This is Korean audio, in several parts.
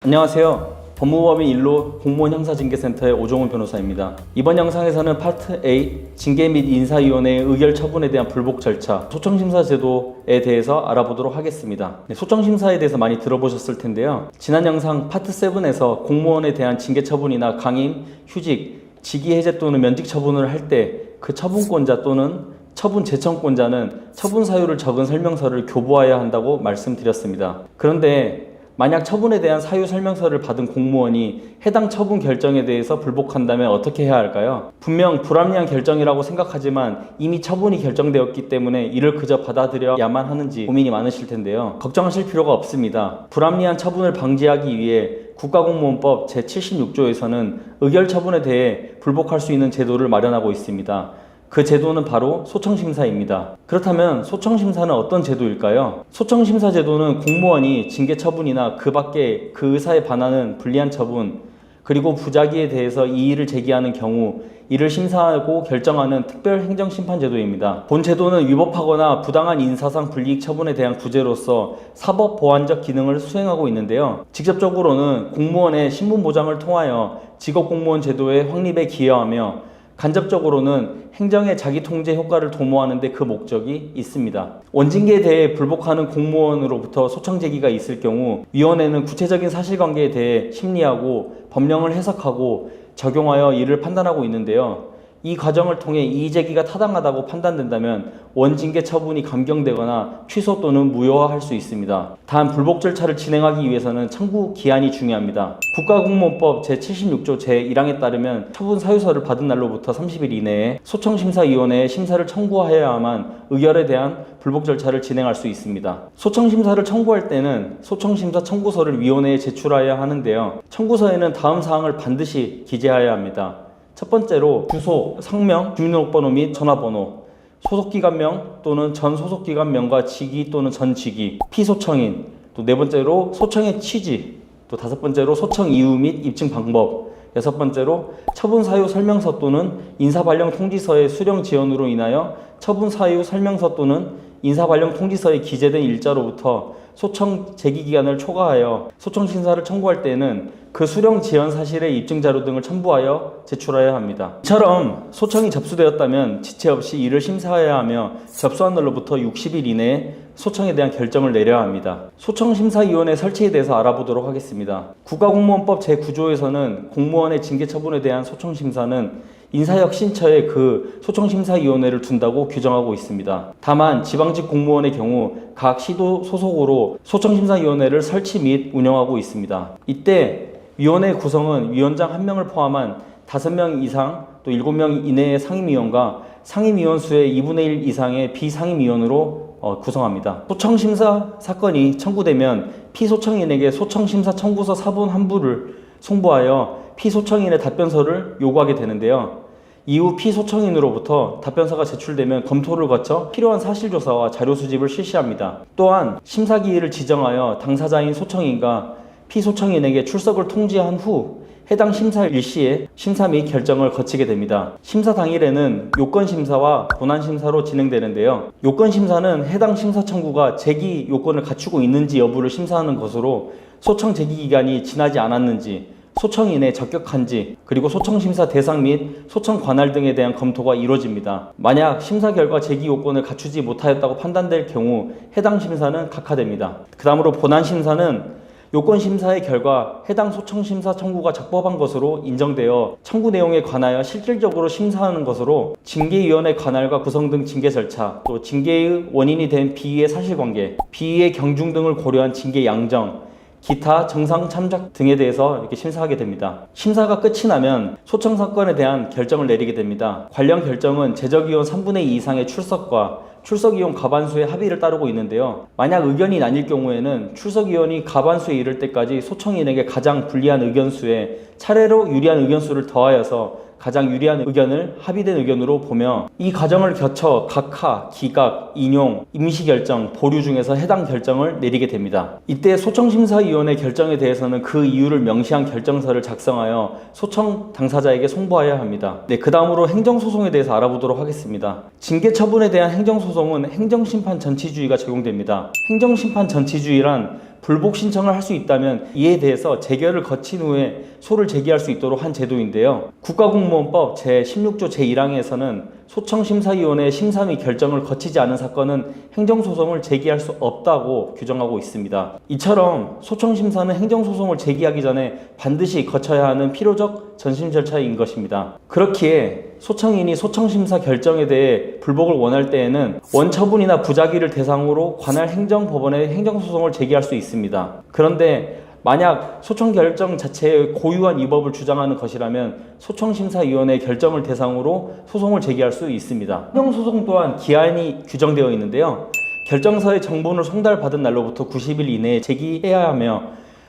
안녕하세요. 법무법인 일로 공무원 형사징계센터의 오종훈 변호사입니다. 이번 영상에서는 파트 A 징계 및 인사위원회의 의결 처분에 대한 불복 절차, 소청심사 제도에 대해서 알아보도록 하겠습니다. 소청심사에 대해서 많이 들어보셨을 텐데요. 지난 영상 파트 7에서 공무원에 대한 징계 처분이나 강임, 휴직, 직위 해제 또는 면직 처분을 할 때 그 처분권자 또는 처분 제청권자는 처분 사유를 적은 설명서를 교부하여야 한다고 말씀드렸습니다. 그런데 만약 처분에 대한 사유 설명서를 받은 공무원이 해당 처분 결정에 대해서 불복한다면 어떻게 해야 할까요? 분명 불합리한 결정이라고 생각하지만 이미 처분이 결정되었기 때문에 이를 그저 받아들여야만 하는지 고민이 많으실 텐데요. 걱정하실 필요가 없습니다. 불합리한 처분을 방지하기 위해 국가공무원법 제76조에서는 의결 처분에 대해 불복할 수 있는 제도를 마련하고 있습니다. 그 제도는 바로 소청심사입니다. 그렇다면 소청심사는 어떤 제도일까요? 소청심사 제도는 공무원이 징계 처분이나 그 밖에 그 의사에 반하는 불리한 처분, 그리고 부작위에 대해서 이의를 제기하는 경우 이를 심사하고 결정하는 특별행정심판제도입니다. 본 제도는 위법하거나 부당한 인사상 불이익 처분에 대한 구제로서 사법보완적 기능을 수행하고 있는데요. 직접적으로는 공무원의 신분보장을 통하여 직업공무원 제도의 확립에 기여하며 간접적으로는 행정의 자기통제 효과를 도모하는 데 그 목적이 있습니다. 원징계에 대해 불복하는 공무원으로부터 소청 제기가 있을 경우 위원회는 구체적인 사실관계에 대해 심리하고 법령을 해석하고 적용하여 이를 판단하고 있는데요. 이 과정을 통해 이의 제기가 타당하다고 판단된다면 원징계 처분이 감경되거나 취소 또는 무효화할 수 있습니다. 단 불복 절차를 진행하기 위해서는 청구 기한이 중요합니다. 국가공무원법 제76조 제1항에 따르면 처분 사유서를 받은 날로부터 30일 이내에 소청심사위원회에 심사를 청구하여야만 의결에 대한 불복 절차를 진행할 수 있습니다. 소청심사를 청구할 때는 소청심사 청구서를 위원회에 제출하여야 하는데요. 청구서에는 다음 사항을 반드시 기재하여야 합니다. 첫 번째로 주소, 성명, 주민등록번호 및 전화번호, 소속기관명 또는 전 소속기관명과 직위 또는 전 직위, 피소청인, 또 네 번째로 소청의 취지, 또 다섯 번째로 소청 이유 및 입증 방법, 여섯 번째로 처분 사유 설명서 또는 인사발령 통지서의 수령 지연으로 인하여 처분 사유 설명서 또는 인사발령 통지서에 기재된 일자로부터 소청 제기 기간을 초과하여 소청 심사를 청구할 때에는 그 수령 지연 사실의 입증 자료 등을 첨부하여 제출하여야 합니다. 이처럼 소청이 접수되었다면 지체 없이 이를 심사해야 하며 접수한 날로부터 60일 이내에 소청에 대한 결정을 내려야 합니다. 소청심사위원회 설치에 대해서 알아보도록 하겠습니다. 국가공무원법 제9조에서는 공무원의 징계 처분에 대한 소청심사는 인사혁신처에 그 소청심사위원회를 둔다고 규정하고 있습니다. 다만 지방직 공무원의 경우 각 시도 소속으로 소청심사위원회를 설치 및 운영하고 있습니다. 이때 위원회 구성은 위원장 1명을 포함한 5명 이상 또 7명 이내의 상임위원과 상임위원 수의 2분의 1 이상의 비상임위원으로 구성합니다. 소청심사 사건이 청구되면 피소청인에게 소청심사 청구서 사본 한 부를 송부하여 피소청인의 답변서를 요구하게 되는데요. 이후 피소청인으로부터 답변서가 제출되면 검토를 거쳐 필요한 사실조사와 자료 수집을 실시합니다. 또한 심사기일을 지정하여 당사자인 소청인과 피소청인에게 출석을 통지한 후 해당 심사 일시에 심사 및 결정을 거치게 됩니다. 심사 당일에는 요건심사와 본안심사로 진행되는데요. 요건심사는 해당 심사 청구가 제기 요건을 갖추고 있는지 여부를 심사하는 것으로 소청 제기 기간이 지나지 않았는지, 소청인에 적격한지, 그리고 소청심사 대상 및 소청 관할 등에 대한 검토가 이루어집니다. 만약 심사 결과 제기 요건을 갖추지 못하였다고 판단될 경우 해당 심사는 각하됩니다. 그 다음으로 본안심사는 요건심사의 결과 해당 소청심사 청구가 적법한 것으로 인정되어 청구 내용에 관하여 실질적으로 심사하는 것으로 징계위원회 관할과 구성 등 징계 절차, 또 징계의 원인이 된 비위의 사실관계, 비위의 경중 등을 고려한 징계 양정, 기타 정상 참작 등에 대해서 이렇게 심사하게 됩니다. 심사가 끝이 나면 소청 사건에 대한 결정을 내리게 됩니다. 관련 결정은 제적위원 3분의 2 이상의 출석과 출석위원 과반수의 합의를 따르고 있는데요. 만약 의견이 나뉠 경우에는 출석위원이 과반수에 이를 때까지 소청인에게 가장 불리한 의견수에 차례로 유리한 의견수를 더하여서 가장 유리한 의견을 합의된 의견으로 보며 이 과정을 거쳐 각하, 기각, 인용, 임시결정, 보류 중에서 해당 결정을 내리게 됩니다. 이때 소청심사위원회 결정에 대해서는 그 이유를 명시한 결정서를 작성하여 소청 당사자에게 송부하여야 합니다. 그 다음으로 행정소송에 대해서 알아보도록 하겠습니다. 징계 처분에 대한 행정소송은 행정심판 전치주의가 적용됩니다. 행정심판 전치주의란 불복 신청을 할 수 있다면 이에 대해서 재결을 거친 후에 소를 제기할 수 있도록 한 제도인데요. 국가공무원법 제16조 제1항에서는 소청심사위원회의 심사 및 결정을 거치지 않은 사건은 행정소송을 제기할 수 없다고 규정하고 있습니다. 이처럼 소청심사는 행정소송을 제기하기 전에 반드시 거쳐야 하는 필요적 전심 절차인 것입니다. 그렇기에 소청인이 소청심사 결정에 대해 불복을 원할 때에는 원처분이나 부작위를 대상으로 관할 행정법원에 행정소송을 제기할 수 있습니다. 그런데 만약 소청 결정 자체의 고유한 위법을 주장하는 것이라면 소청심사위원회의 결정을 대상으로 소송을 제기할 수 있습니다. 행정소송 또한 기한이 규정되어 있는데요. 결정서의 정본을 송달받은 날로부터 90일 이내에 제기해야 하며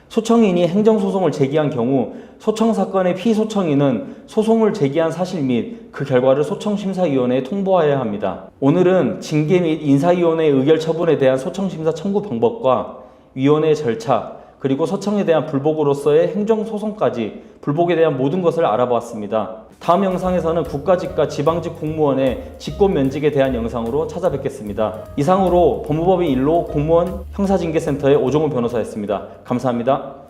소청인이 행정소송을 제기한 경우 소청사건의 피소청인은 소송을 제기한 사실 및 그 결과를 소청심사위원회에 통보하여야 합니다. 오늘은 징계 및 인사위원회의 의결 처분에 대한 소청심사 청구 방법과 위원회의 절차, 그리고 소청에 대한 불복으로서의 행정소송까지 불복에 대한 모든 것을 알아보았습니다. 다음 영상에서는 국가직과 지방직 공무원의 직권면직에 대한 영상으로 찾아뵙겠습니다. 이상으로 법무법인 1로 공무원 형사징계센터의 오종훈 변호사였습니다. 감사합니다.